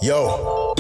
Yo,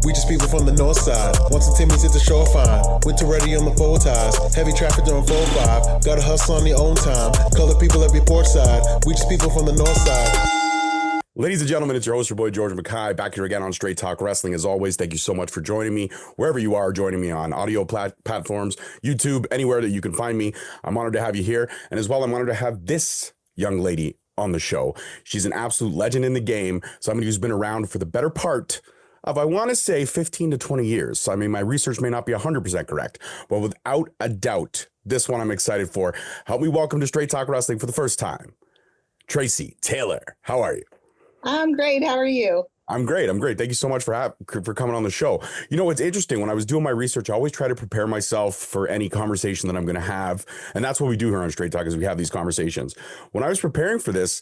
we just people from the north side. Once the Timmy's hit the shore fine. Winter ready on the full ties. Heavy traffic during 4-5. Gotta hustle on your own time. Color people every port side. We just people from the north side. Ladies and gentlemen, it's your host, your boy, George Mackay, back here again on Straight Talk Wrestling. As always, thank you so much for joining me, wherever you are, joining me on audio platforms, YouTube, anywhere that you can find me. I'm honored to have you here. And as well, I'm honored to have this young lady on the show. She's an absolute legend in the game, somebody who's been around for the better part of, I want to say, 15 to 20 years. So, I mean, my research may not be 100% correct, but without a doubt, this one I'm excited for. Help me welcome to Straight Talk Wrestling for the first time, Tracy Taylor. How are you? I'm great. How are you? I'm great. Thank you so much for coming on the show. You know, it's interesting. When I was doing my research, I always try to prepare myself for any conversation that I'm going to have. And that's what we do here on Straight Talk, is we have these conversations. When I was preparing for this,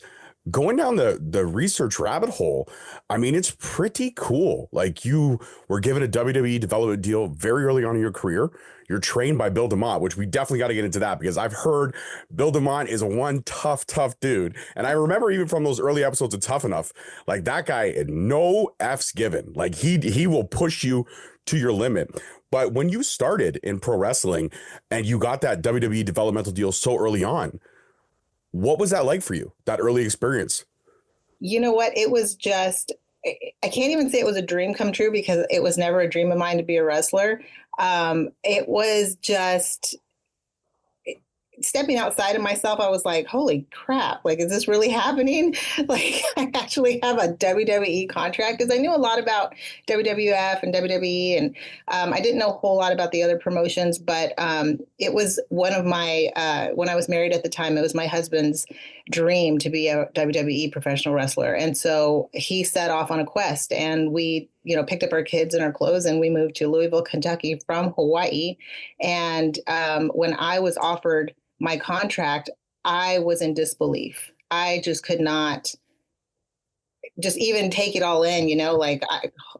going down the research rabbit hole, I mean, it's pretty cool. Like, you were given a WWE development deal very early on in your career. You're trained by Bill DeMott, which we definitely got to get into that, because I've heard Bill DeMott is one tough dude. And I remember even from those early episodes of Tough Enough, like, that guy, no F's given. Like, he will push you to your limit. But when you started in pro wrestling and you got that WWE developmental deal so early on, what was that like for you, that early experience? You know what? It was just, I can't even say it was a dream come true, because it was never a dream of mine to be a wrestler. It was just stepping outside of myself. I was like, holy crap, like, is this really happening? Like, I actually have a WWE contract, because I knew a lot about WWF and WWE, and I didn't know a whole lot about the other promotions, but it was one of my, when I was married at the time, it was my husband's dream to be a WWE professional wrestler. And so he set off on a quest, and we, picked up our kids and our clothes, and we moved to Louisville, Kentucky from Hawaii. And when I was offered my contract, I was in disbelief. I just could not just even take it all in, like,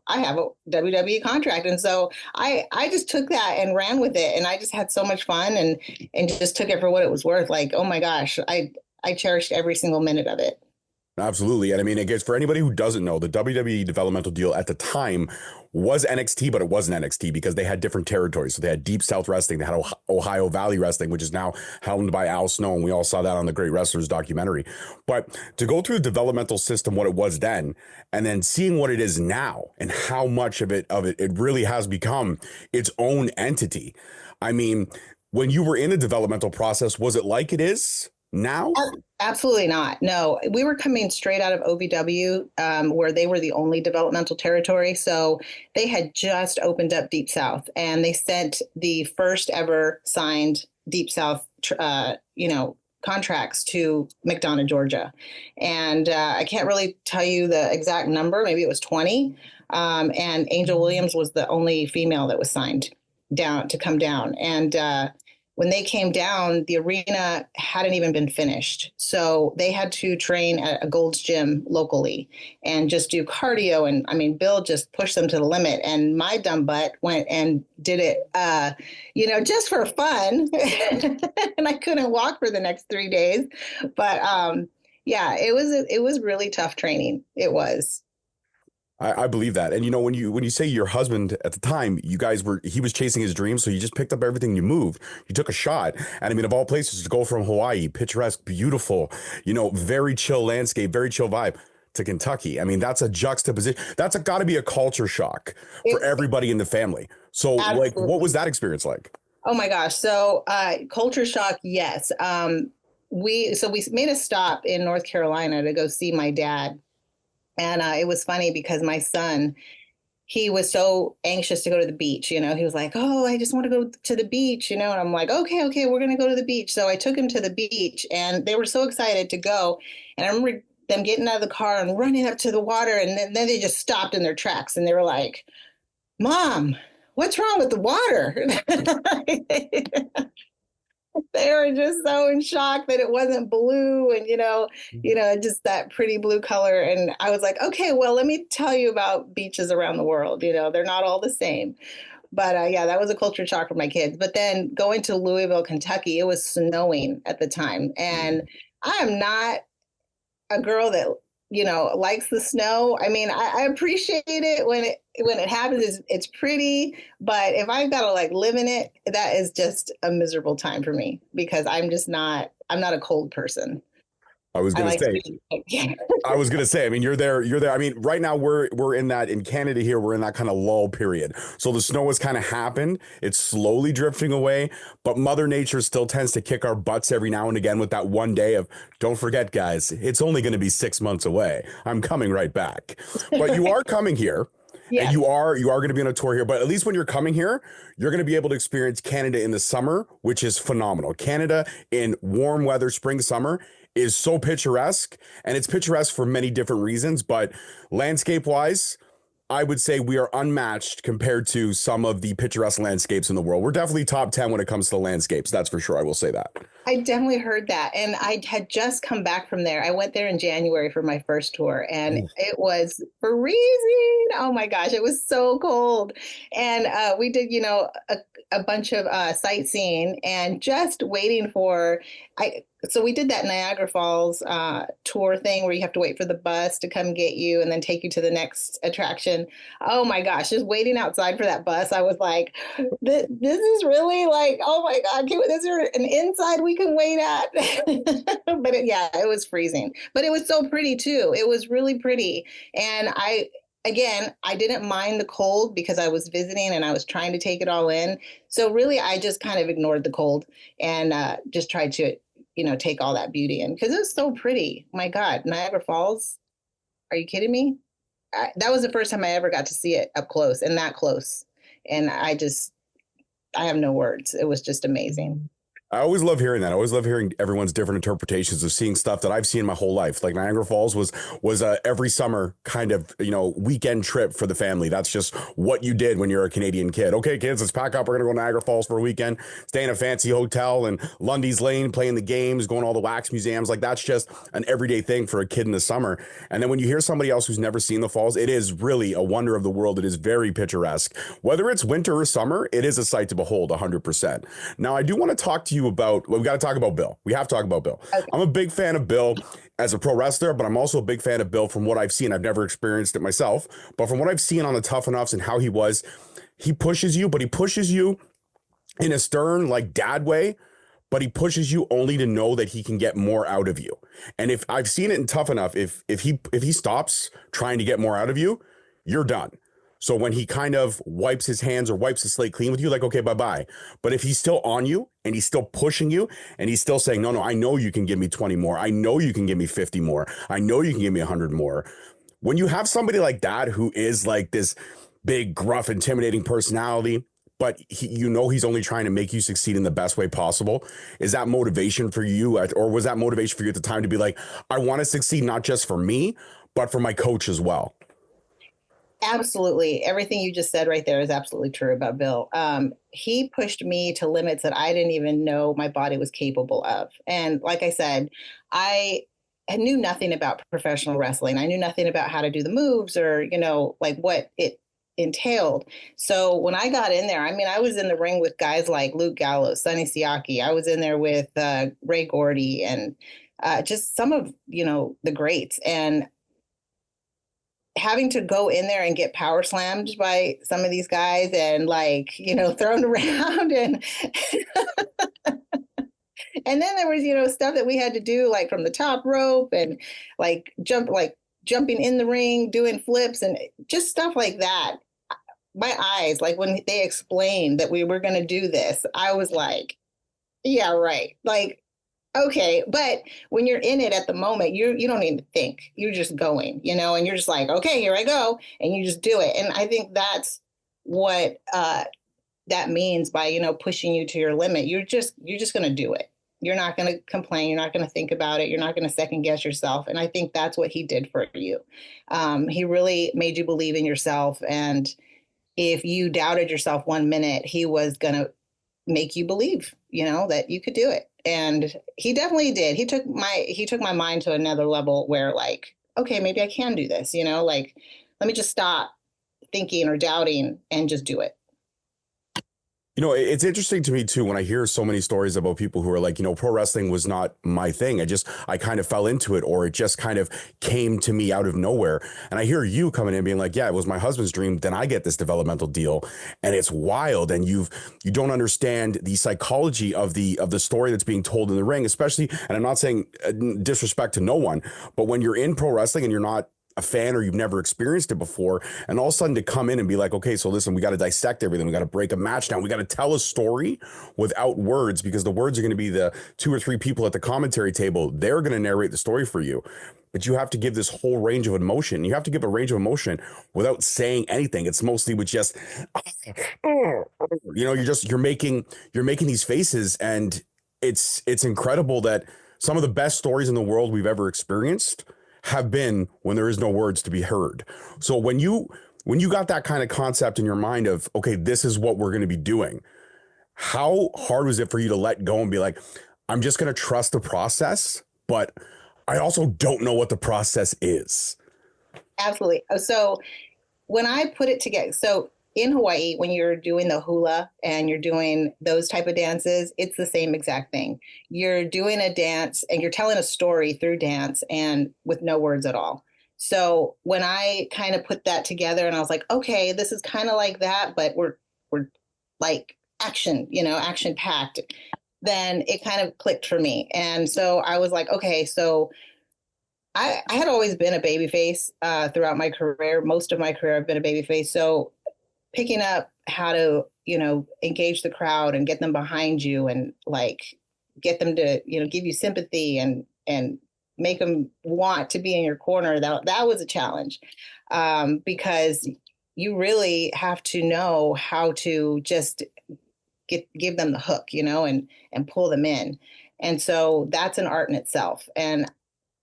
I have a WWE contract. And so I just took that and ran with it. And I just had so much fun and just took it for what it was worth. Like, oh my gosh, I cherished every single minute of it. Absolutely. And I mean, I guess for anybody who doesn't know, the WWE developmental deal at the time was NXT, but it wasn't NXT because they had different territories. So they had Deep South Wrestling, they had Ohio Valley Wrestling, which is now helmed by Al Snow. And we all saw that on the Great Wrestlers documentary. But to go through the developmental system, what it was then, and then seeing what it is now and how much of it really has become its own entity. I mean, when you were in the developmental process, was it like it is now? Absolutely not. No, we were coming straight out of OVW, where they were the only developmental territory. So they had just opened up Deep South, and they sent the first ever signed Deep South, contracts to McDonough, Georgia. And I can't really tell you the exact number. Maybe it was 20. And Angel Williams was the only female that was signed down to come down. And when they came down, the arena hadn't even been finished. So they had to train at a Gold's Gym locally and just do cardio. And I mean, Bill just pushed them to the limit. And my dumb butt went and did it, just for fun. And I couldn't walk for the next 3 days. But it was really tough training. It was. I believe that. And, when you say your husband at the time, he was chasing his dreams. So you just picked up everything, you moved, you took a shot. And I mean, of all places to go from Hawaii, picturesque, beautiful, very chill landscape, very chill vibe, to Kentucky. I mean, that's a juxtaposition. That's got to be a culture shock for everybody in the family. So absolutely. Like, what was that experience like? Oh my gosh. So culture shock. Yes. We made a stop in North Carolina to go see my dad. And it was funny because my son, he was so anxious to go to the beach. He was like, oh, I just want to go to the beach, and I'm like, okay, we're going to go to the beach. So I took him to the beach, and they were so excited to go. And I remember them getting out of the car and running up to the water. And then they just stopped in their tracks, and they were like, Mom, what's wrong with the water? They were just so in shock that it wasn't blue and, just that pretty blue color. And I was like, okay, well, let me tell you about beaches around the world. They're not all the same. But that was a culture shock for my kids. But then going to Louisville, Kentucky, it was snowing at the time. And I am not a girl that likes the snow. I mean, I appreciate it when it happens. It's pretty, but if I've got to like live in it, that is just a miserable time for me because I'm not a cold person. I was I gonna like say, to be, I was gonna say, I mean, you're there, you're there. I mean, right now we're in that in Canada here, we're in that kind of lull period. So the snow has kind of happened. It's slowly drifting away, but Mother Nature still tends to kick our butts every now and again with that one day of, don't forget, guys, it's only gonna be 6 months away. I'm coming right back. But you are coming here. And yes. you are going to be on a tour here, but at least when you're coming here, you're going to be able to experience Canada in the summer, which is phenomenal. Canada in warm weather, spring, summer is so picturesque, and it's picturesque for many different reasons, but landscape wise, I would say we are unmatched compared to some of the picturesque landscapes in the world. We're definitely top 10 when it comes to landscapes. That's for sure. I will say that. I definitely heard that. And I had just come back from there. I went there in January for my first tour and it was freezing. Oh my gosh, it was so cold. And we did, a bunch of sightseeing and just waiting for, so we did that Niagara Falls tour thing where you have to wait for the bus to come get you and then take you to the next attraction. Oh my gosh, just waiting outside for that bus. I was like, this is really like, oh my God, is there an inside we can wait at? But it was freezing, but it was so pretty too. It was really pretty. And I didn't mind the cold because I was visiting and I was trying to take it all in. So really, I just kind of ignored the cold and just tried to, take all that beauty in because it was so pretty. My God, Niagara Falls. Are you kidding me? That was the first time I ever got to see it up close and that close. And I have no words. It was just amazing. I always love hearing that. I always love hearing everyone's different interpretations of seeing stuff that I've seen my whole life. Like Niagara Falls was a every summer kind of weekend trip for the family. That's just what you did when you're a Canadian kid. Okay, kids, let's pack up. We're gonna go to Niagara Falls for a weekend, stay in a fancy hotel in Lundy's Lane, playing the games, going to all the wax museums. Like that's just an everyday thing for a kid in the summer. And then when you hear somebody else who's never seen the falls, it is really a wonder of the world. It is very picturesque. Whether it's winter or summer, it is a sight to behold. 100%. Now, I do want to talk to you about, we got to talk about Bill. We have to talk about Bill. Okay. I'm a big fan of Bill as a pro wrestler, but I'm also a big fan of Bill from what I've seen. I've never experienced it myself, but from what I've seen on the Tough Enoughs and how he was, he pushes you, but he pushes you in a stern, like dad way, but he pushes you only to know that he can get more out of you. And if I've seen it in Tough Enough, if he stops trying to get more out of you, you're done. So when he kind of wipes his hands or wipes the slate clean with you, like, okay, bye-bye. But if he's still on you and he's still pushing you and he's still saying, no, I know you can give me 20 more. I know you can give me 50 more. I know you can give me 100 more. When you have somebody like that who is like this big, gruff, intimidating personality, but he's only trying to make you succeed in the best way possible. Is that motivation for you? Or was that motivation for you at the time to be like, I want to succeed not just for me, but for my coach as well? Absolutely. Everything you just said right there is absolutely true about Bill. He pushed me to limits that I didn't even know my body was capable of. And like I said, I knew nothing about professional wrestling. I knew nothing about how to do the moves or, like what it entailed. So when I got in there, I mean, I was in the ring with guys like Luke Gallows, Sonny Siaki. I was in there with Ray Gordy and just some of, the greats. And having to go in there and get power slammed by some of these guys and thrown around and and then there was stuff that we had to do like from the top rope and jumping in the ring, doing flips and just stuff like that. My eyes, like when they explained that we were going to do this, I was like, yeah, right. Like, okay, but when you're in it at the moment, you don't even think. You're just going, and you're just like, okay, here I go, and you just do it. And I think that's what that means by pushing you to your limit. You're just going to do it. You're not going to complain. You're not going to think about it. You're not going to second guess yourself. And I think that's what he did for you. He really made you believe in yourself. And if you doubted yourself 1 minute, he was going to make you believe, that you could do it. And he definitely did. He took my mind to another level where like, okay, maybe I can do this, like, let me just stop thinking or doubting and just do it. You know, it's interesting to me too when I hear so many stories about people who are like, pro wrestling was not my thing. I kind of fell into it, or it just kind of came to me out of nowhere. And I hear you coming in being like, yeah, it was my husband's dream. Then I get this developmental deal, and it's wild. And you don't understand the psychology of the story that's being told in the ring, especially. And I'm not saying disrespect to no one, but when you're in pro wrestling and you're not a fan or you've never experienced it before, and all of a sudden to come in and be like, okay, so listen, we got to dissect everything. We got to break a match down. We got to tell a story without words, because the words are going to be the two or three people at the commentary table. They're going to narrate the story for you. But you have to give this whole range of emotion. You have to give a range of emotion without saying anything. It's mostly with just, you're making these faces, and it's incredible that some of the best stories in the world we've ever experienced have been when there is no words to be heard. So when you got that kind of concept in your mind of, okay, this is what we're going to be doing, how hard was it for you to let go and be like, I'm just going to trust the process, but I also don't know what the process is? Absolutely. So when I put it together, so in Hawaii, when you're doing the hula and you're doing those type of dances, it's the same exact thing. You're doing a dance and you're telling a story through dance and with no words at all. So when I kind of put that together and I was like, okay, this is kind of like that, but we're like action, action packed, then it kind of clicked for me. And so I was like, okay, so I had always been a baby face throughout my career. Most of my career, I've been a baby face. So picking up how to, engage the crowd and get them behind you and like get them to, give you sympathy and make them want to be in your corner. That was a challenge because you really have to know how to just give them the hook, and pull them in. And so that's an art in itself. And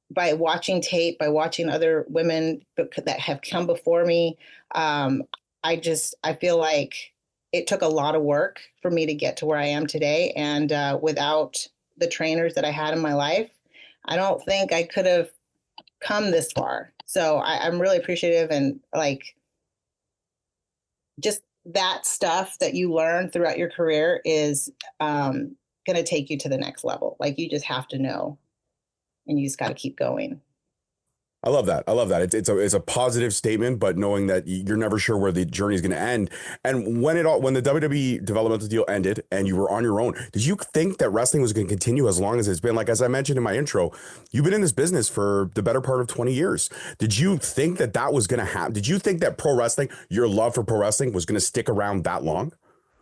by watching tape, by watching other women that have come before me, I feel like it took a lot of work for me to get to where I am today. And without the trainers that I had in my life, I don't think I could have come this far. So I'm really appreciative, and like just that stuff that you learn throughout your career is going to take you to the next level. Like you just have to know, and you just got to keep going. I love that. I love that. It's a positive statement, but knowing that you're never sure where the journey is going to end. And when the WWE developmental deal ended and you were on your own, did you think that wrestling was going to continue as long as it's been? Like, as I mentioned in my intro, you've been in this business for the better part of 20 years. Did you think that was going to happen? Did you think that pro wrestling, your love for pro wrestling, was going to stick around that long?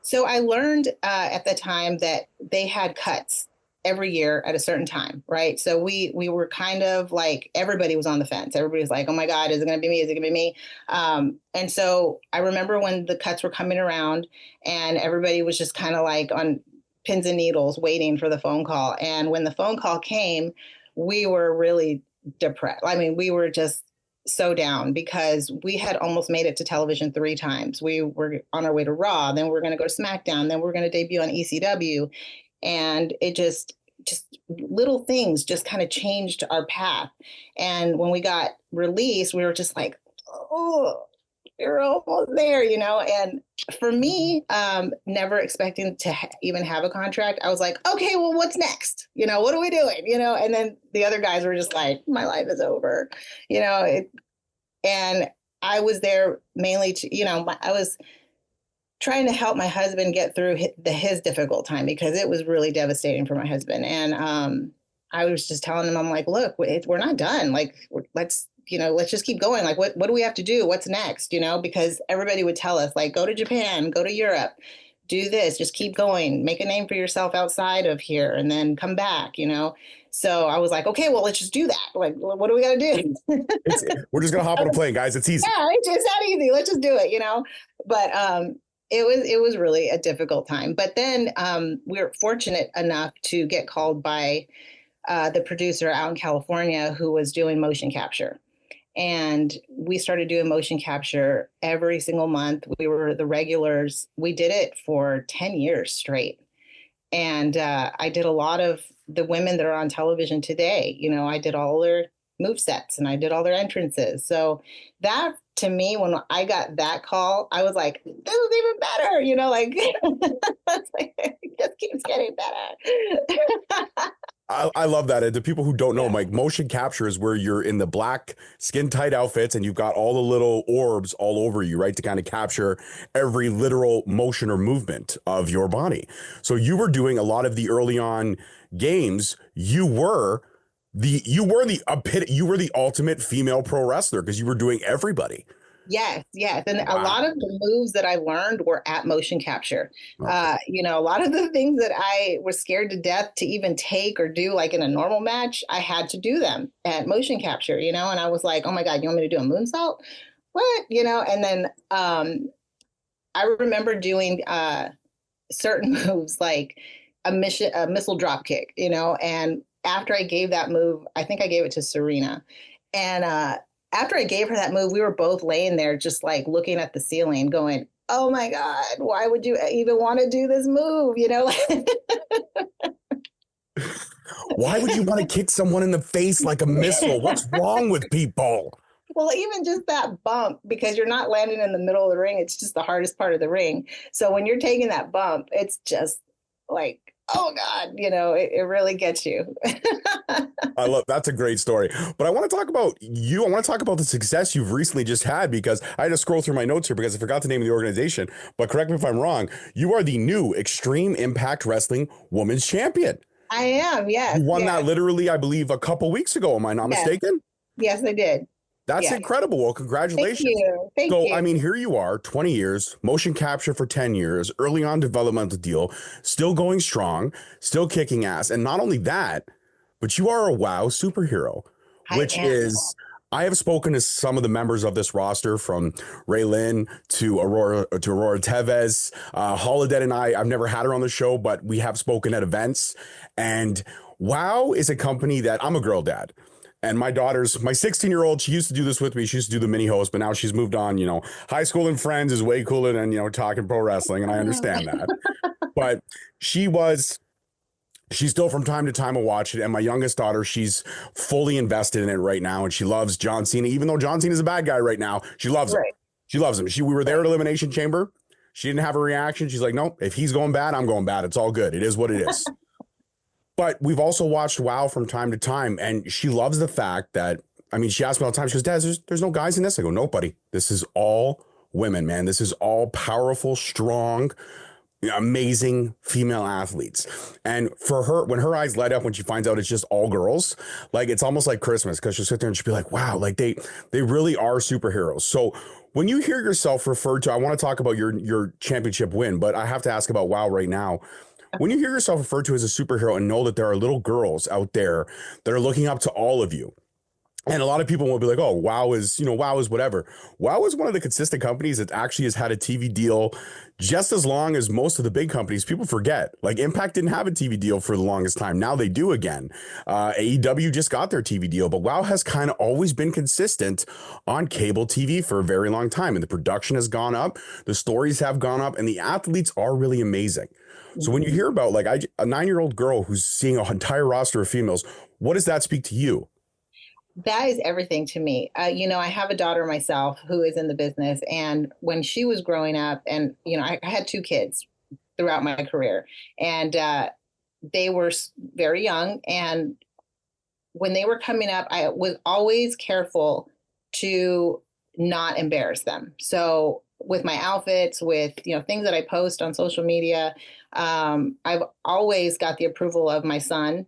So I learned at the time that they had cuts every year at a certain time, right? So we were kind of like, everybody was on the fence. Everybody was like, oh my God, is it going to be me? Is it going to be me? And so I remember when the cuts were coming around and everybody was just kind of like on pins and needles waiting for the phone call. And when the phone call came, we were really depressed. I mean, we were just so down because we had almost made it to television 3 times. We were on our way to Raw, then we are going to go to SmackDown, then we're going to debut on ECW. And it just little things just kind of changed our path. And when we got released, we were just like, oh, we're almost there, And for me, never expecting to even have a contract, I was like, okay, well, what's next? What are we doing? And then the other guys were just like, my life is over, and I was there mainly to, I was trying to help my husband get through his difficult time because it was really devastating for my husband. And I was just telling him, I'm like, look, we're not done. Like, let's just keep going. Like, what do we have to do? What's next? Because everybody would tell us, like, go to Japan, go to Europe, do this, just keep going, make a name for yourself outside of here, and then come back, So I was like, okay, well, let's just do that. Like, what do we got to do? We're just going to hop on a plane, guys. It's easy. Yeah, it's that easy. Let's just do it, But it was really a difficult time. But then we were fortunate enough to get called by the producer out in California who was doing motion capture. And we started doing motion capture every single month. We were the regulars. We did it for 10 years straight. And I did a lot of the women that are on television today. I did all their move sets and I did all their entrances. So that to me, when I got that call, I was like, this is even better, like, it's like it just keeps getting better. I love that. And to people who don't know, Yeah. like motion capture is where you're in the black skin tight outfits and you've got all the little orbs all over you, right? To kind of capture every literal motion or movement of your body. So you were doing a lot of the early on games. You were the ultimate female pro wrestler because you were doing everybody. Yes, yes. And a Wow. lot of the moves that I learned were at motion capture. Okay. A lot of the things that I was scared to death to even take or do like in a normal match, I had to do them at motion capture, and I was like, oh my God, you want me to do a moonsault? What? And then I remember doing certain moves like a missile drop kick, and after I gave that move, I think I gave it to Serena. And after I gave her that move, we were both laying there just like looking at the ceiling going, oh my God, why would you even want to do this move? Why would you want to kick someone in the face like a missile? What's wrong with people? Well, even just that bump, because you're not landing in the middle of the ring, it's just the hardest part of the ring. So when you're taking that bump, it's just like, oh God, it really gets you. That's a great story. But I want to talk about you. I want to talk about the success you've recently just had because I had to scroll through my notes here because I forgot the name of the organization. But correct me if I'm wrong. You are the new Extreme Impact Wrestling Women's Champion. I am, yes. You won Yes, that literally, I believe, a couple weeks ago. Am I not yes, mistaken? yes, I did. That's Yes. incredible. Well, Thank congratulations. you. Thank So, I you. mean, here you are, 20 years, motion capture for 10 years, early on developmental deal, still going strong, still kicking ass. And not only that, but you are a WoW superhero, I which am. is, I have spoken to some of the members of this roster from Ray Lynn to Aurora Tevez, Holodead and I've never had her on the show, but we have spoken at events. And WoW is a company that I'm a girl dad. And my 16-year-old, she used to do this with me. She used to do the mini host, but now she's moved on. High school and friends is way cooler than, talking pro wrestling. And I understand that. But she's still from time to time will watch it. And my youngest daughter, she's fully invested in it right now. And she loves John Cena, even though John Cena is a bad guy right now. She loves him. Right. She loves him. We were there at Elimination Chamber. She didn't have a reaction. She's like, nope, if he's going bad, I'm going bad. It's all good. It is what it is. But we've also watched WoW from time to time, and she loves the fact that, I mean, she asks me all the time, she goes, Dad, there's no guys in this. I go, no, buddy. This is all women, man. This is all powerful, strong, amazing female athletes. And for her, when her eyes light up when she finds out it's just all girls, like it's almost like Christmas because she'll sit there and she'll be like, wow, like they really are superheroes. So when you hear yourself referred to, I want to talk about your championship win, but I have to ask about WoW right now. When you hear yourself referred to as a superhero and know that there are little girls out there that are looking up to all of you, and a lot of people will be like, oh, WoW is whatever. WoW is one of the consistent companies that actually has had a TV deal just as long as most of the big companies. People forget, like Impact didn't have a TV deal for the longest time. Now they do again. AEW just got their TV deal, but WoW has kind of always been consistent on cable TV for a very long time. And the production has gone up, the stories have gone up, and the athletes are really amazing. So when you hear about like a 9-year-old girl who's seeing an entire roster of females, what does that speak to you? That is everything to me. I have a daughter myself who is in the business. And when she was growing up, and, I had 2 kids throughout my career, and they were very young. And when they were coming up, I was always careful to not embarrass them. So with my outfits, with, things that I post on social media, I've always got the approval of my son.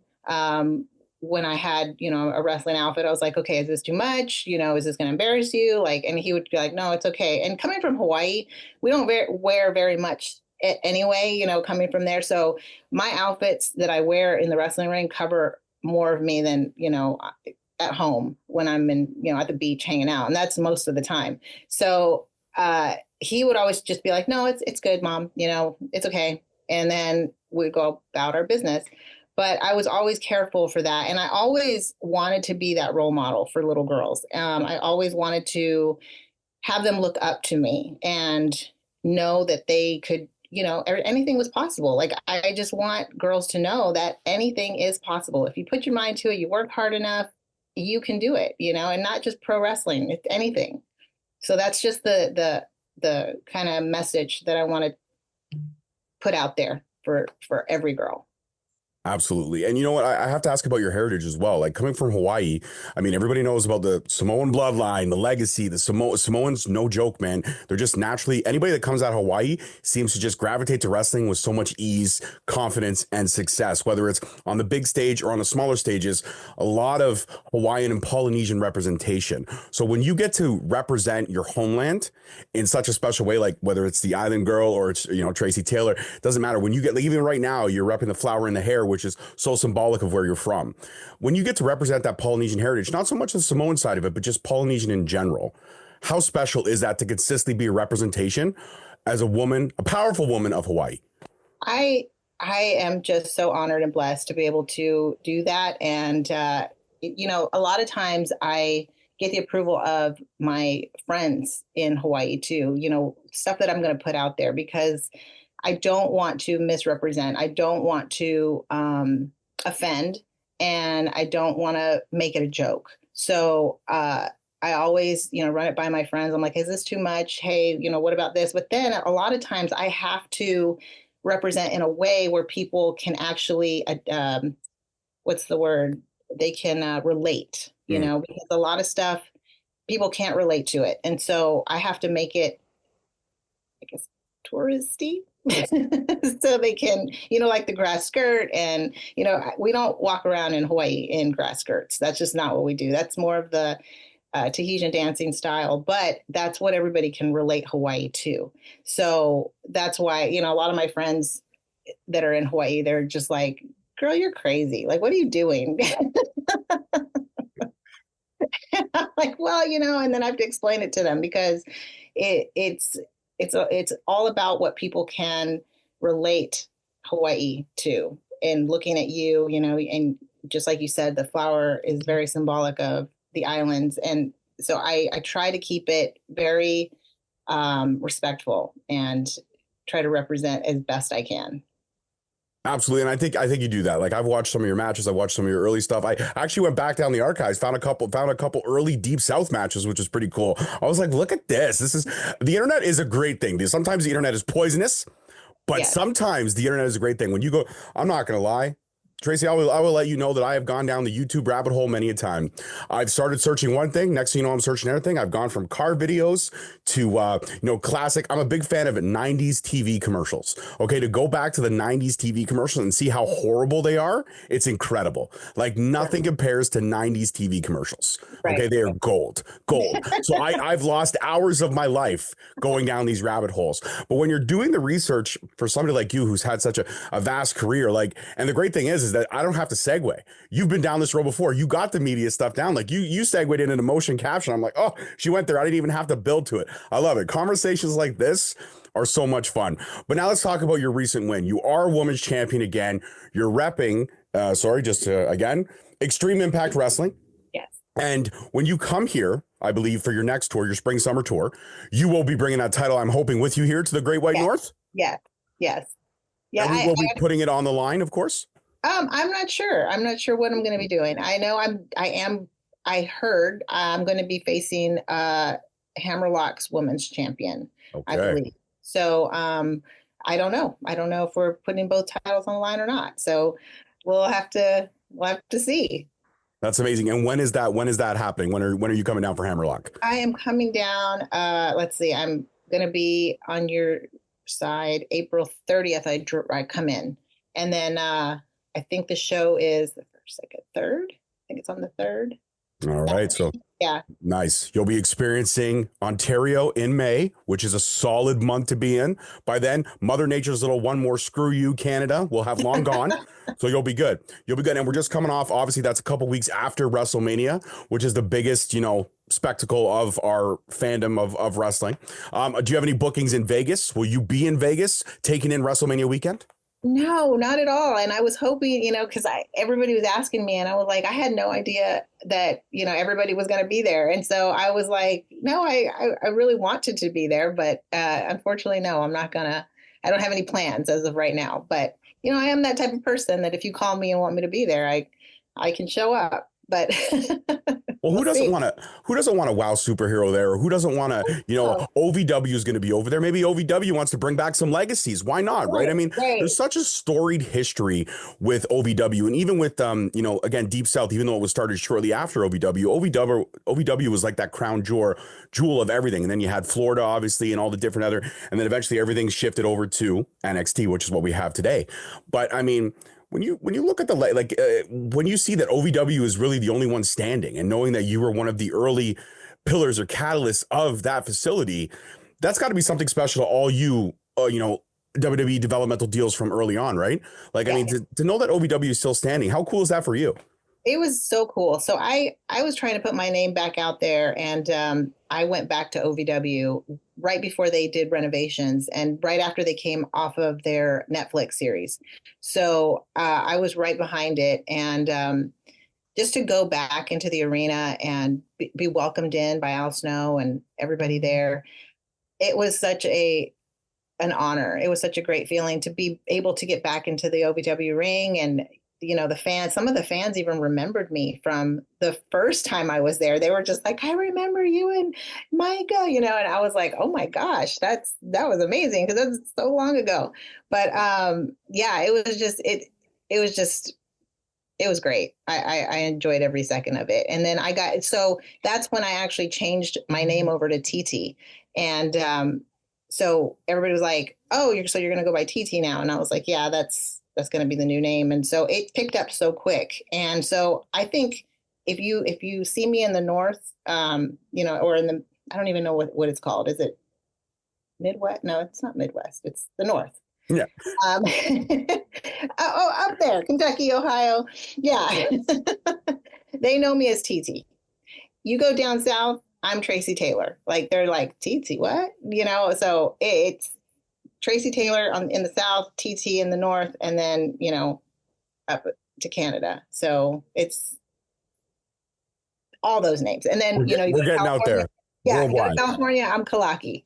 When I had, a wrestling outfit, I was like, okay, is this too much? Is this going to embarrass you? Like, and he would be like, no, it's okay. And coming from Hawaii, we don't wear very much anyway, coming from there. So my outfits that I wear in the wrestling ring cover more of me than, at home when I'm in, at the beach hanging out. And that's most of the time. So, he would always just be like, no, it's good, Mom, it's okay. And then we'd go about our business. But I was always careful for that. And I always wanted to be that role model for little girls. I always wanted to have them look up to me and know that they could, anything was possible. Like, I just want girls to know that anything is possible. If you put your mind to it, you work hard enough, you can do it, and not just pro wrestling, it's anything. So that's just the kind of message that I want to put out there for every girl. Absolutely. And you know what? I have to ask about your heritage as well. Like coming from Hawaii, I mean, everybody knows about the Samoan bloodline, the legacy, the Samoans, no joke, man. They're just naturally, anybody that comes out of Hawaii seems to just gravitate to wrestling with so much ease, confidence, and success, whether it's on the big stage or on the smaller stages, a lot of Hawaiian and Polynesian representation. So when you get to represent your homeland in such a special way, like whether it's the Island Girl or it's, Tracy Taylor, doesn't matter. When you get, like, even right now, you're repping the flower in the hair, which is so symbolic of where you're from. When you get to represent that Polynesian heritage, not so much the Samoan side of it, but just Polynesian in general, how special is that to consistently be a representation as a woman, a powerful woman of Hawaii? I am just so honored and blessed to be able to do that. And, a lot of times I get the approval of my friends in Hawaii too, stuff that I'm going to put out there because I don't want to misrepresent. I don't want to offend, and I don't want to make it a joke. So I always, run it by my friends. I'm like, is this too much? Hey, what about this? But then a lot of times I have to represent in a way where people can actually, what's the word? They can relate, because a lot of stuff people can't relate to it. And so I have to make it, I guess, touristy. So they can, like the grass skirt, and we don't walk around in Hawaii in grass skirts. That's just not what we do. That's more of the Tahitian dancing style, but that's what everybody can relate Hawaii to. So that's why, a lot of my friends that are in Hawaii, they're just like, girl, you're crazy. Like, what are you doing? I'm like, well, and then I have to explain it to them because it's all about what people can relate Hawaii to. And looking at you, and just like you said, the flower is very symbolic of the islands. And so I try to keep it very respectful and try to represent as best I can. Absolutely. And I think you do that. Like I've watched some of your matches. I've watched some of your early stuff. I actually went back down the archives, found a couple early Deep South matches, which was pretty cool. I was like, look at this. The internet is a great thing. Sometimes the internet is poisonous, but Yes. Sometimes the internet is a great thing. When you go, I'm not going to lie, Tracy, I will let you know that I have gone down the YouTube rabbit hole many a time. I've started searching one thing. Next thing you know, I'm searching everything. I've gone from car videos to, classic. I'm a big fan of 90s TV commercials. Okay, to go back to the 90s TV commercials and see how horrible they are, it's incredible. Like nothing compares to 90s TV commercials. Right. Okay, they are gold. So I've lost hours of my life going down these rabbit holes. But when you're doing the research for somebody like you who's had such a vast career, and the great thing is that I don't have to segue. You've been down this road before. You got the media stuff down. Like you segued into motion caption. I'm like, oh, she went there. I didn't even have to build to it. I love it. Conversations like this are so much fun. But now let's talk about your recent win. You are a women's champion again. You're repping, again, Extreme Impact Wrestling. Yes. And when you come here, I believe for your next tour, your spring summer tour, you will be bringing that title, I'm hoping, with you here to the Great White North. Yes. Yeah. And we will be putting it on the line, of course. I'm not sure. I'm not sure what I'm going to be doing. I know I heard I'm going to be facing Hammerlock's women's champion, Okay. I believe. So I don't know. I don't know if we're putting both titles on the line or not. So we'll have to see. That's amazing. And when is that happening? When are you coming down for Hammerlock? I am coming down. Let's see. I'm going to be on your side April 30th. I come in, and then I think the show is the first, second, third. I think it's on the 3rd. All right. So yeah, nice. You'll be experiencing Ontario in May, which is a solid month to be in. By then, Mother Nature's little one more screw you, Canada, will have long gone. So you'll be good. And we're just coming off, obviously, that's a couple weeks after WrestleMania, which is the biggest, spectacle of our fandom of wrestling. Do you have any bookings in Vegas? Will you be in Vegas taking in WrestleMania weekend? No, not at all. And I was hoping, because everybody was asking me, and I was like, I had no idea that, everybody was going to be there. And so I was like, no, I really wanted to be there, but unfortunately, no, I don't have any plans as of right now. But, I am that type of person that if you call me and want me to be there, I can show up. but Well, we'll see. who doesn't want to wow superhero there? Or who doesn't want to, Oh, OVW is going to be over there. Maybe OVW wants to bring back some legacies. Why not? Right. I right, mean, right. there's such a storied history with OVW, and even with, again, Deep South, even though it was started shortly after OVW was like that crown jewel of everything. And then you had Florida, obviously, and all the different other, and then eventually everything shifted over to NXT, which is what we have today. But I mean, when you look at when you see that OVW is really the only one standing, and knowing that you were one of the early pillars or catalysts of that facility, that's got to be something special to all you WWE developmental deals from early on, right? Like, I Yeah, mean, to know that OVW is still standing, how cool is that for you? it was so cool. So I was trying to put my name back out there, and I went back to OVW right before they did renovations, and right after they came off of their Netflix series. So I was right behind it, and just to go back into the arena and be welcomed in by Al Snow and everybody there, it was such a an honor. It was such a great feeling to be able to get back into the OVW ring. And the fans, some of the fans even remembered me from the first time I was there. They were just like, I remember you and Micah, and I was like, oh my gosh, that was amazing, because that was so long ago. But yeah, it was just it was great. I enjoyed every second of it. And then so that's when I actually changed my name over to TT. And so everybody was like, "Oh, you're going to go by TT now?" And I was like, "Yeah, that's going to be the new name." And so it picked up so quick. And so I think if you see me in the north, or in the, I don't even know what it's called. Is it Midwest? No, it's not Midwest. It's the North. Yeah. Up there, Kentucky, Ohio. Yeah. They know me as TT. You go down south, I'm Tracy Taylor. Like, they're like, TT, what? So it's Tracy Taylor in the south, TT in the north, and then, up to Canada. So it's all those names. And then, you We're go to getting out California. there Yeah, you go to worldwide. California, I'm Kalaki.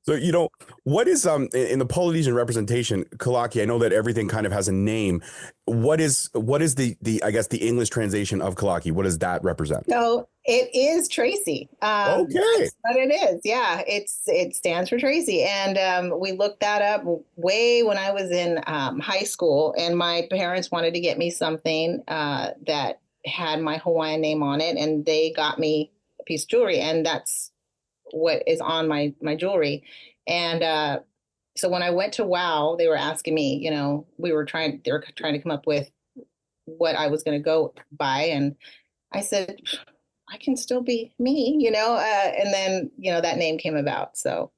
So, what is in the Polynesian representation, Kalaki? I know that everything kind of has a name. What is the I guess the English translation of Kalaki? What does that represent? So it is Tracy. Okay. That's what it is. Yeah, it stands for Tracy, and we looked that up way when I was in high school, and my parents wanted to get me something that had my Hawaiian name on it, and they got me a piece of jewelry, and that's what is on my jewelry. And so when I went to WoW, they were asking me, they were trying to come up with what I was going to go by, and I said, I can still be me, and then, that name came about. So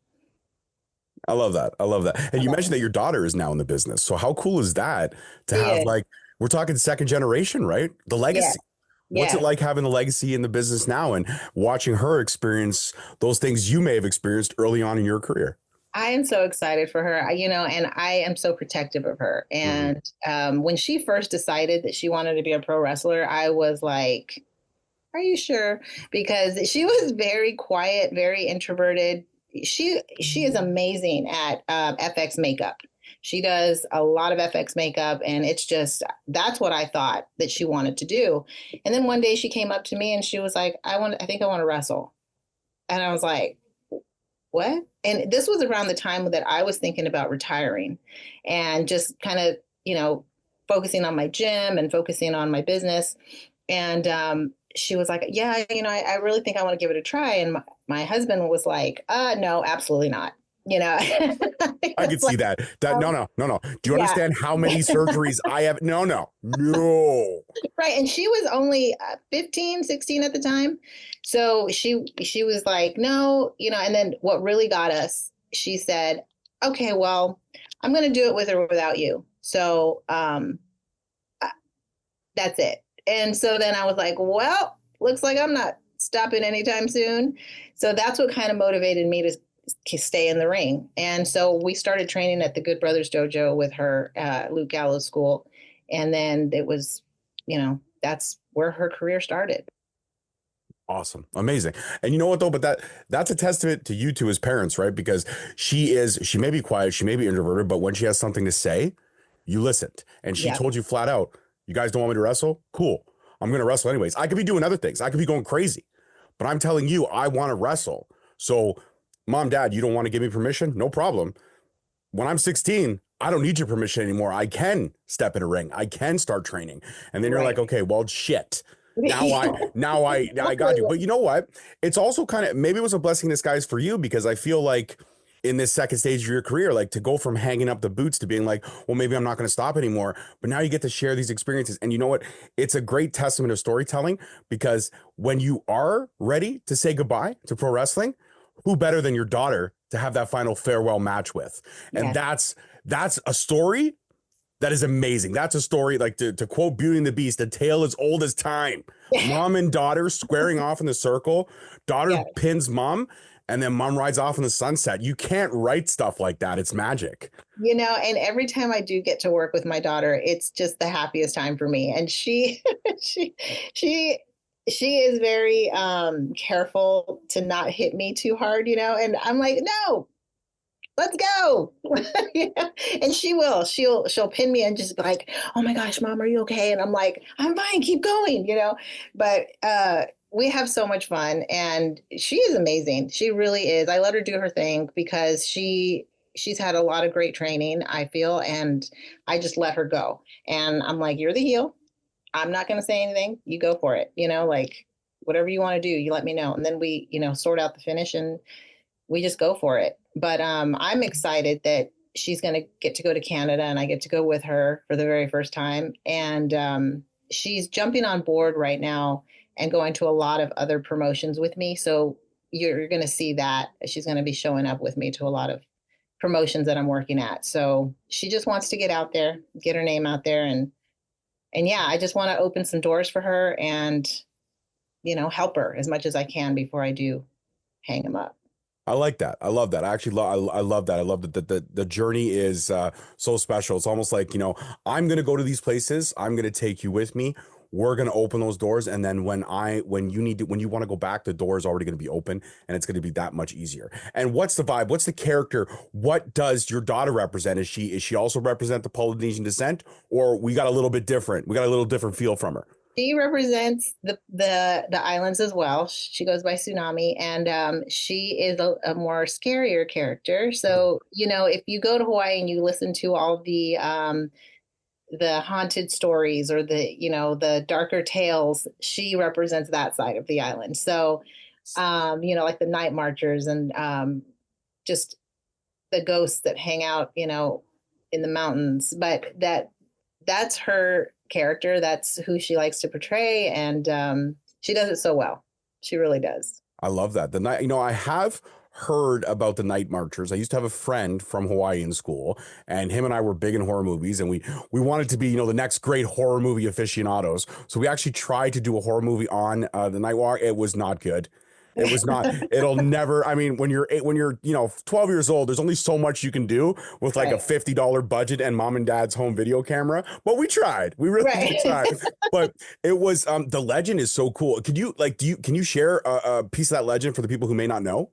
I love that. I love that. And you okay. mentioned that your daughter is now in the business. So how cool is that to have, Yeah, like, we're talking second generation, right? The yeah, legacy. What's it yeah. like having the legacy in the business now and watching her experience those things you may have experienced early on in your career? I am so excited for her, and I am so protective of her. Mhm. And when she first decided that she wanted to be a pro wrestler, I was like, are you sure? Because she was very quiet, very introverted. She is amazing at FX makeup. She does a lot of FX makeup, and it's just that's what I thought that she wanted to do. And then one day she came up to me and she was like, I think I want to wrestle." And I was like, "What?" And this was around the time that I was thinking about retiring and just kind of, focusing on my gym and focusing on my business. And she was like, "Yeah, I really think I want to give it a try." And my husband was like, "No, absolutely not." I could It's see like, that. No, no, no, no. Do you yeah, understand how many surgeries I have? No, no, no. right. And she was only 15, 16 at the time. So she was like, "No," and then what really got us, she said, "Okay, well, I'm going to do it with or without you." So uh, that's it. And so then I was like, "Well, looks like I'm not stopping anytime soon." So that's what kind of motivated me to stay in the ring. And so we started training at the Good Brothers Dojo with her, Luke Gallows School. And then it was, that's where her career started. Awesome. Amazing. And you know what though, but that's a testament to you two as parents, right? Because she may be quiet, she may be introverted, but when she has something to say, you listened. And she Yeah. told you flat out, You guys don't want me to wrestle? Cool. I'm going to wrestle anyways. I could be doing other things. I could be going crazy, but I'm telling you, I want to wrestle. So, mom, dad, you don't want to give me permission? No problem. When I'm 16, I don't need your permission anymore. I can step in a ring. I can start training. And then you're like, okay, well, shit. Now I got you. But you know what? It's also kind of, maybe it was a blessing in disguise for you, because I feel like in this second stage of your career, like to go from hanging up the boots to being like, well, maybe I'm not going to stop anymore. But now you get to share these experiences. And you know what? It's a great testament of storytelling, because when you are ready to say goodbye to pro wrestling, who better than your daughter to have that final farewell match with? And that's a story that is amazing. That's a story, like to quote Beauty and the Beast, a tale as old as time. Mom and daughter squaring off in the circle. Daughter pins mom, and then mom rides off in the sunset. You can't write stuff like that. It's magic. You know, and every time I do get to work with my daughter, it's just the happiest time for me. And she she she is very careful to not hit me too hard, you know, and I'm like, no, let's go. Yeah. And she'll pin me and just be like, oh my gosh, mom, are you okay? And I'm like, I'm fine, keep going, you know. But we have so much fun, and she is amazing. She really is. I let her do her thing because she's had a lot of great training, I feel, and I just let her go. And I'm like, you're the heel. I'm not going to say anything. You go for it. You know, like whatever you want to do, you let me know. And then we, you know, sort out the finish and we just go for it. But I'm excited that she's going to get to go to Canada and I get to go with her for the very first time. And she's jumping on board right now and going to a lot of other promotions with me. So you're going to see that she's going to be showing up with me to a lot of promotions that I'm working at. So she just wants to get out there, get her name out there. And yeah, I just want to open some doors for her and, you know, help her as much as I can before I do hang him up. I like that. I love that. I actually I love that. I love that the journey is so special. It's almost like, you know, I'm going to go to these places. I'm going to take you with me. We're going to open those doors. And then when you want to go back, the door is already going to be open and it's going to be that much easier. And what's the vibe? What's the character? What does your daughter represent? Is she also represent the Polynesian descent, or we got a little bit different? We got a little different feel from her. She represents the islands as well. She goes by Tsunami, and she is a more scarier character. So, you know, if you go to Hawaii and you listen to all the haunted stories or the darker tales, she represents that side of the island. So, you know, like the night marchers and just the ghosts that hang out, you know, in the mountains. But that's her character. That's who she likes to portray, and she does it so well. She really does. I love that. The night, you know, I have heard about the night marchers. I used to have a friend from Hawaii in school, and him and I were big in horror movies, and we wanted to be, you know, the next great horror movie aficionados. So we actually tried to do a horror movie on the night walk. It was not good. It was not. It'll never. I mean, when you're 12 years old, there's only so much you can do with like a $50 budget and mom and dad's home video camera. But we tried. We really did try. But it was the legend is so cool. Can you share a piece of that legend for the people who may not know?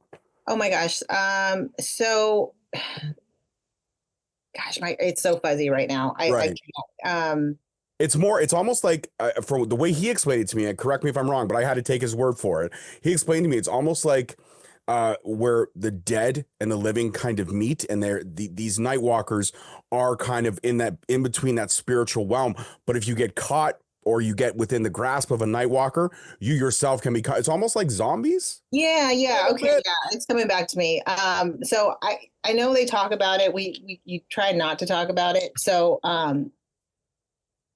Oh my gosh. So, gosh, it's so fuzzy right now. I can't. It's almost like, from the way he explained it to me, and correct me if I'm wrong, but I had to take his word for it. He explained to me, it's almost like where the dead and the living kind of meet, and these night walkers are kind of in between that spiritual realm. But if you get caught or you get within the grasp of a night walker, you yourself can be caught. It's almost like zombies. Yeah. Okay. Yeah, it's coming back to me. So I know they talk about it. You try not to talk about it. So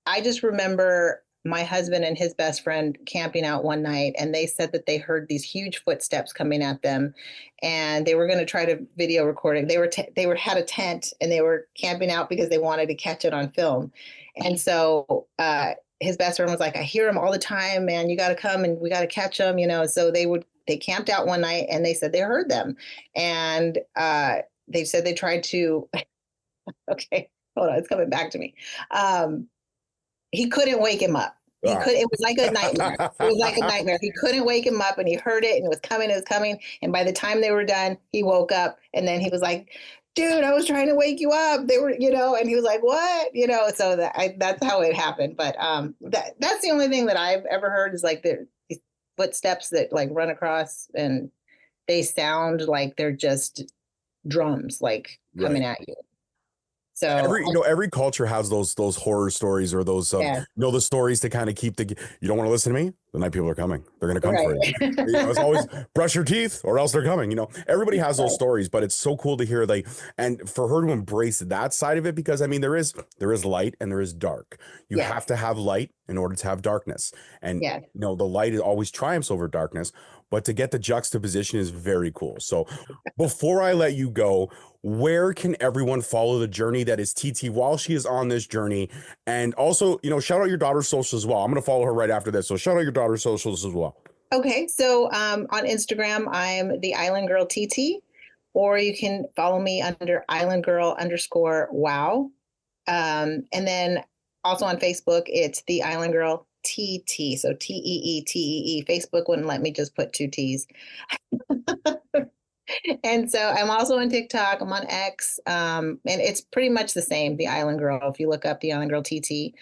I just remember my husband and his best friend camping out one night, and they said that they heard these huge footsteps coming at them, and they were going to try to video record it. They had a tent and they were camping out because they wanted to catch it on film. And so his best friend was like, I hear them all the time, man, you got to come and we got to catch them, you know? So they camped out one night and they said they heard them. And they said they tried to, okay, hold on, it's coming back to me. He couldn't wake him up. It was like a nightmare. It was like a nightmare. He couldn't wake him up, and he heard it, and it was coming. And by the time they were done, he woke up, and then he was like, dude, I was trying to wake you up. They were, and he was like, what? So that's how it happened. But that's the only thing that I've ever heard is like the footsteps that like run across and they sound like they're just drums like coming at you. So every culture has those horror stories or those the stories to kind of keep you don't want to listen to me, the night people are coming, they're going to come for you. It's always brush your teeth or else they're coming. Everybody has those stories, but it's so cool to hear and for her to embrace that side of it, because I mean there is light and there is dark. You have to have light in order to have darkness, and the light always triumphs over darkness, but to get the juxtaposition is very cool. So before I let you go, where can everyone follow the journey that is TT while she is on this journey? And also, shout out your daughter's socials as well. I'm going to follow her right after this. So shout out your daughter's socials as well. Okay. So on Instagram, I'm the Island Girl TT, or you can follow me under Island Girl _wow. And then also on Facebook, it's the Island Girl TT. So TEETEE. Facebook wouldn't let me just put 2 T's. And so I'm also on TikTok. I'm on X. And it's pretty much the same, the Island Girl, if you look up the Island Girl TT.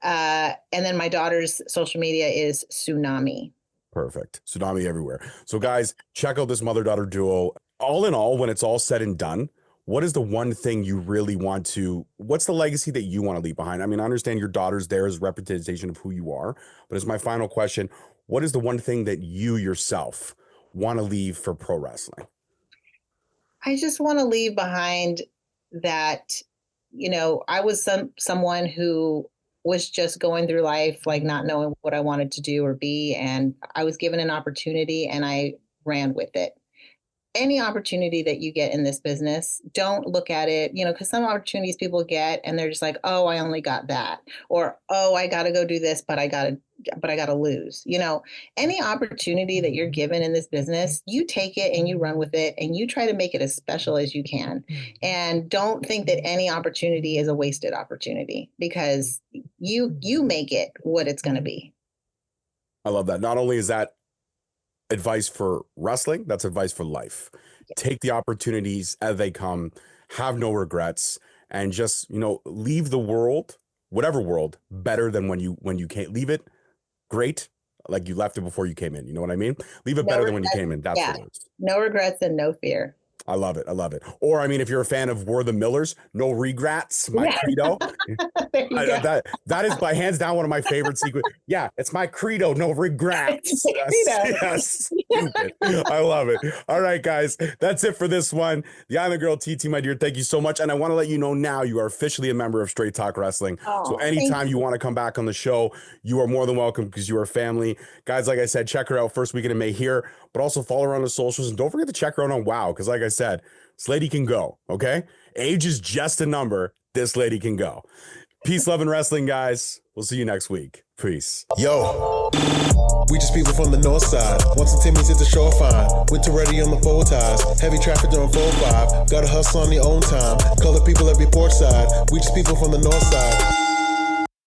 And then my daughter's social media is Tsunami. Perfect. Tsunami everywhere. So guys, check out this mother-daughter duo. All in all, when it's all said and done, what is the one thing you really want to, what's the legacy that you want to leave behind? I mean, I understand your daughter's there as representation of who you are, but as my final question, what is the one thing that you yourself want to leave for pro wrestling? I just want to leave behind that, I was someone who was just going through life, like not knowing what I wanted to do or be. And I was given an opportunity and I ran with it. Any opportunity that you get in this business, don't look at it, because some opportunities people get and they're just like, oh, I only got that. Or, oh, I got to go do this, but I got to lose. Any opportunity that you're given in this business, you take it and you run with it and you try to make it as special as you can. And don't think that any opportunity is a wasted opportunity, because you make it what it's going to be. I love that. Not only is that advice for wrestling, that's advice for life. Take the opportunities as they come, have no regrets, and just leave the world, whatever world, better than when you can't leave it great like you left it before you came in. You know what I mean? Leave it better than when you came in. That's what it is. No regrets and no fear. I love it. Or, I mean, if you're a fan of We're the Millers, no regrets, my credo. That is by hands down one of my favorite sequences. Yeah, it's my credo, no regrets. Yes. Stupid. I love it. All right, guys, that's it for this one. The Island Girl TT, my dear, thank you so much. And I want to let you know now you are officially a member of Straight Talk Wrestling. So anytime you want to come back on the show, you are more than welcome, because you are family. Guys, like I said, check her out first weekend in May here, but also follow her on the socials. And don't forget to check her out on WOW, because like I said, this lady can go, okay? Age is just a number. This lady can go. Peace, love, and wrestling, guys. We'll see you next week. Peace. Yo, we just people from the north side. Once the Timmy's hit the shore fine. Winter ready on the full ties. Heavy traffic during 4-5. Gotta hustle on your own time. Color people every port side. We just people from the north side.